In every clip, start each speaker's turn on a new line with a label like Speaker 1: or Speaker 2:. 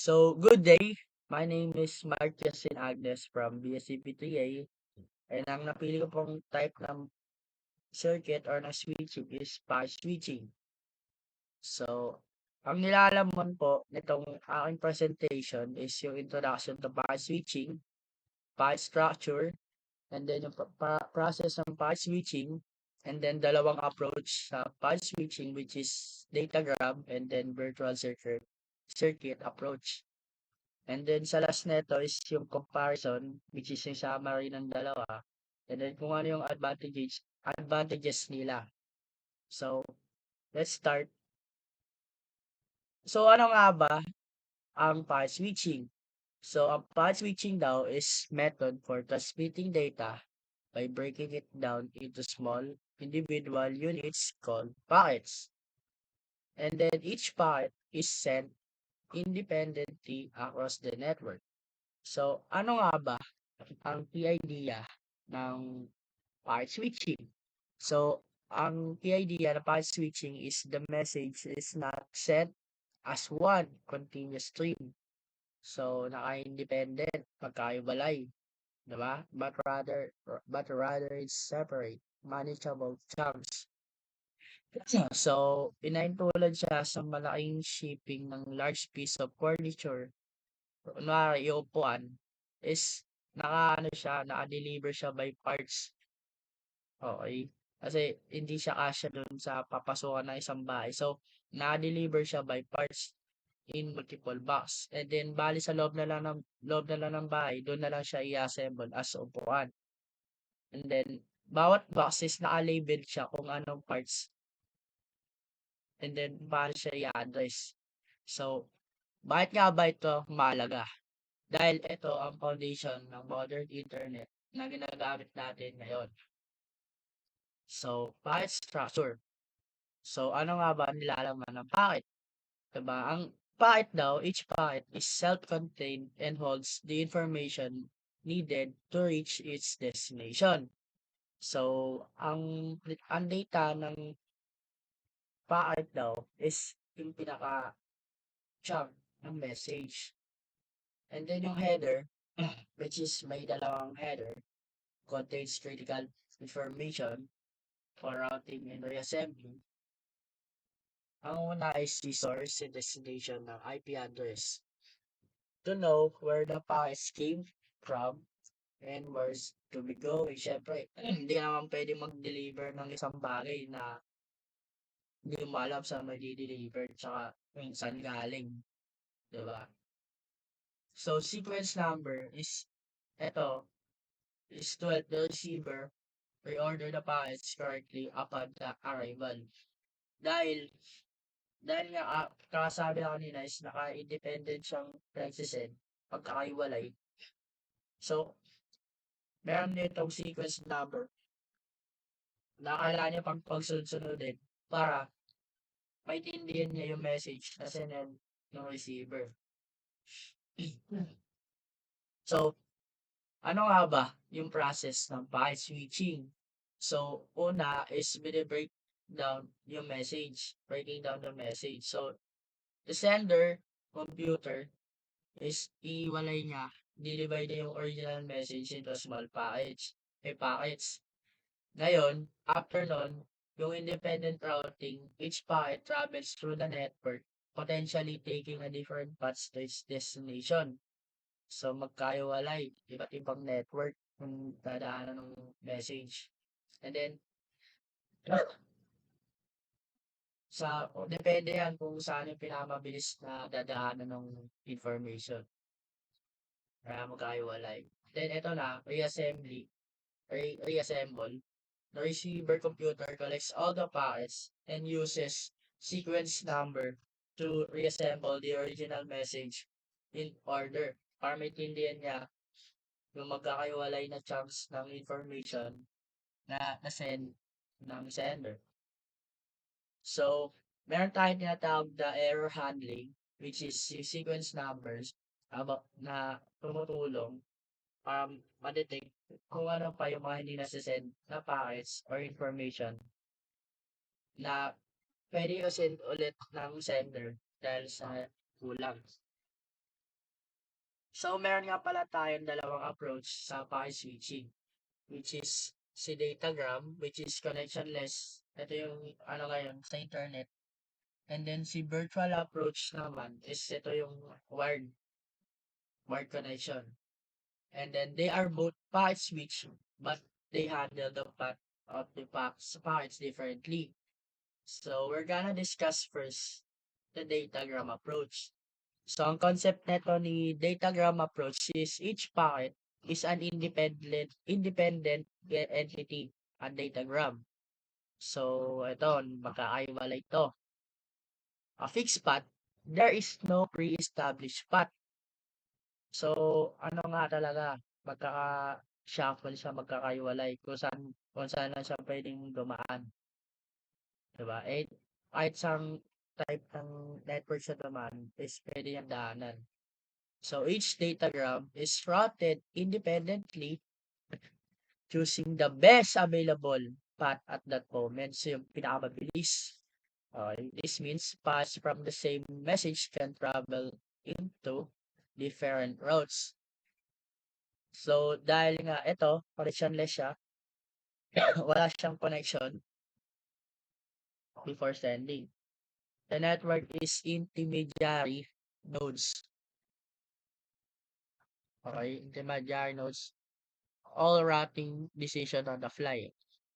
Speaker 1: Good day. My name is Mark Justin Agnes from BSCP3A, and ang napili ko pong type ng circuit or na switching is power switching. So, ang nilalaman po nitong aking presentation is yung introduction to power switching, power structure, and then yung process ng power switching, and then dalawang approach sa power switching which is datagram and then virtual circuit approach. And then sa last neto is yung comparison, which is yung summary ng dalawa. And then kung ano yung advantages nila. So, let's start. So, ano nga ba ang path switching? So, ang path switching daw is method for transmitting data by breaking it down into small individual units called packets. And then each packet is sent independently across the network. So, ano nga ba ang key idea ng packet switching? So, ang key idea ng packet switching is the message is not sent as one continuous stream. So, naka-independent, magkaiwalay, di ba? But rather it's separate, manageable chunks. So, inaintulad siya sa malaking shipping ng large piece of furniture. Kunwari, yung upuan is naka-deliver siya by parts. Okay? Kasi hindi siya kasya dun sa papasukan ng isang bahay. So, na-deliver siya by parts in multiple box. And then, bali sa loob na lang ng bahay, doon na lang siya i-assemble as upuan. And then, bawat box is naka-label siya kung anong parts. And then, paano siya i-address. So, bakit nga ba ito mahalaga? Dahil ito ang foundation ng modern internet na ginagamit natin ngayon. So, packet structure. So, ano nga ba ang nilalaman ng packet? Diba? Ang packet daw, each packet is self-contained and holds the information needed to reach its destination. So, ang data ng packet daw is yung pinaka-chunk ng message. And then yung header, which is may dalawang header, contains critical information for routing and reassembly. Ang una is the source and destination ng IP address to know where the packets came from and where's to be going. Siyempre, hindi ka naman pwede mag-deliver ng isang bagay na hindi mo alam saan may di-deliver tsaka kung saan galing. Diba? So, sequence number is ito is to help the receiver reorder the packets correctly upon the arrival. Dahil nga kakasabi na kanina is naka-independent siyang nagsisend pagkakaiwalay. So, meron ditong sequence number na kailangan niya pang pagsunod-sunodin para maintindihan niya yung message na sinend ng receiver. So, ano nga ba yung process ng packet switching? So, una is breaking down the message. So, the sender computer is iwalay niya, di-divide niya yung original message into small packets. Ngayon, after nun, yung independent routing, each packet travels through the network, potentially taking a different path to its destination. So, magkaiwalay, iba't ibang network kung dadaanan ng message. And then, depende yan kung saan yung pinakamabilis na dadaanan ng information. Kaya magkaiwalay. Then, ito na, reassemble. The receiver computer collects all the packets and uses sequence number to reassemble the original message in order para maintindihan niya yung magkakaiwalay na chunks ng information na na-send ng sender. So, meron tayong tinatawag na error handling, which is yung sequence numbers na tumutulong para ma-detect kung ano pa yung mga hindi nasisend na packets or information na pwede i-send ulit ng sender dahil sa kulang. So, meron nga pala tayong dalawang approach sa packet switching, which is si datagram, which is connectionless. Ito yung ano ngayon sa internet. And then si virtual approach naman is ito yung wired connection. And then they are both packet switch, but they handle the path of the packets differently. So we're gonna discuss first the datagram approach. So ang concept neto ni datagram approach is each packet is an independent entity, a datagram. So ito, magkakaiwalay ito. A fixed path, there is no pre-established path. So, ano nga talaga, magkaka-shuffle siya, magkakaiwalay kung saan lang siya pwedeng dumaan. Diba? Eh, kahit sang type ng network siya dumaan, is pwede yung daanan. So, each datagram is routed independently, choosing the best available path at that moment. So, yung pinakamabilis. This means paths from the same message can travel into different routes. So, dahil nga ito, connectionless siya, wala siyang connection before sending. The network is intermediary nodes. Okay, intermediary nodes, all routing decision on the fly.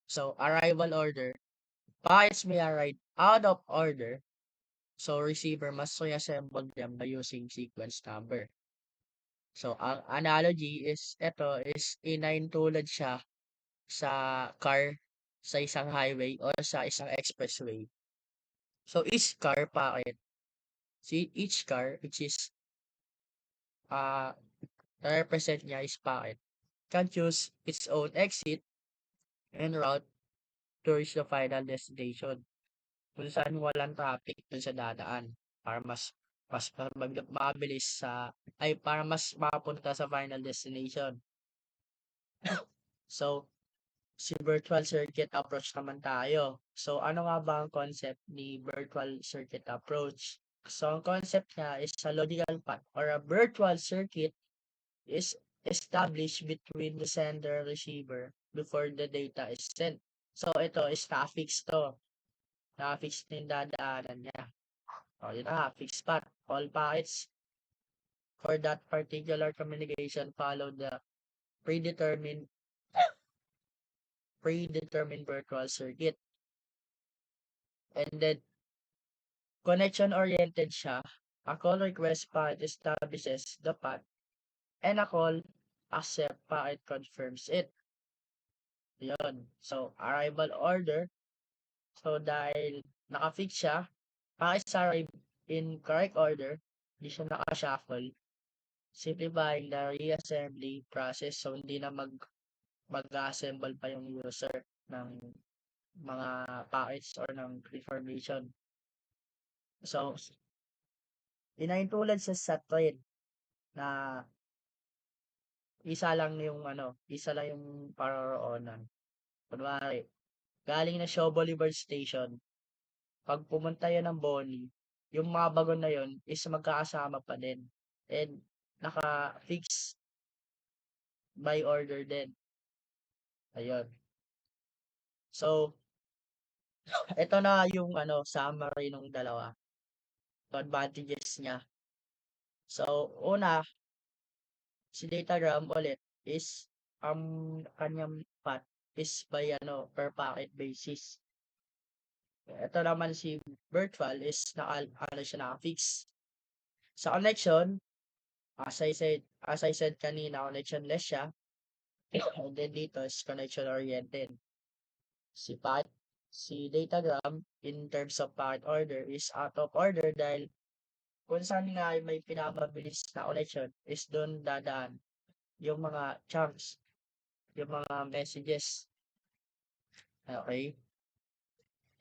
Speaker 1: So, arrival order. Packets may arrive out of order, so receiver must reassemble them by using sequence number. So, ang analogy is, ito is inintulad siya sa car sa isang highway o sa isang expressway. So each car packet, each car which is uh represent niya is packet can choose its own exit and route to reach the final destination kung saan walang traffic dun sa dadaan para mas mabilis para mas makapunta sa final destination. So, si virtual circuit approach naman tayo. So, ano nga ba ang concept ni virtual circuit approach? So, ang concept niya is a logical path or a virtual circuit is established between the sender and receiver before the data is sent. So, ito is na-fix to. Na-fix na yung dadaanan niya. O, yun na, fixed path. All packets for that particular communication follow the predetermined virtual circuit. And then, connection-oriented siya. A call request packet establishes the path and a call accept packet confirms it. Yun. So, arrival order. So, dahil naka-fix siya, packets arrive in correct order, hindi siya naka-shuffle, simplifying the reassembly process. So, hindi na mag-assemble pa yung user ng mga packets or ng information. So, inaintulad sa thread na isa lang yung paroroonan. Kunwari, galing na Shaw Boulevard Station, pag pumunta yan ng Bonnie, yung mga bagon na yun is magkakasama pa din. And naka-fix by order din. Ayun. So, ito na yung summary ng dalawa. Advantages niya. So, una, si datagram ulit is kanyang path is by per packet basis. Ito naman si virtual is naka-fix. Sa connection, as I said kanina, connectionless siya. And then dito is connection oriented. Si datagram in terms of packet order is out of order dahil kung saan nga may pinapabilis na connection is doon dadaan yung mga chunks, yung mga messages. Okay?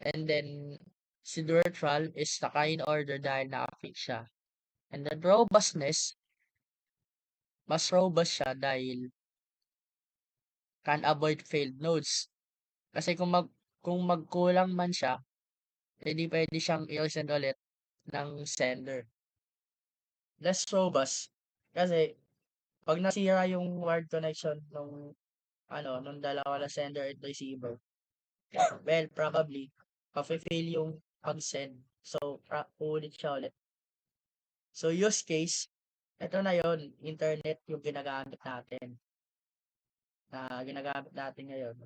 Speaker 1: And then, si virtual is naka-in order dahil naka-fix siya. And then robustness, mas robust siya dahil can avoid failed nodes. Kasi kung magkulang man siya, hindi pwede siyang i-send ulit ng sender. Less robust Kasi 'pag nasira yung wired connection nung ano, nung dalawa na sender at receiver, well, probably mafe-fail yung pag-send. So, uulit siya ulit. So, use case, eto na yon, internet yung ginagamit natin ngayon.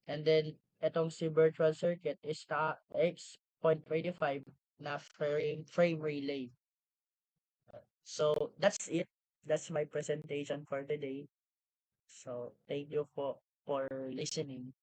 Speaker 1: And then, etong si virtual circuit is X.25 na frame relay. So, that's it. That's my presentation for today. So, thank you for listening.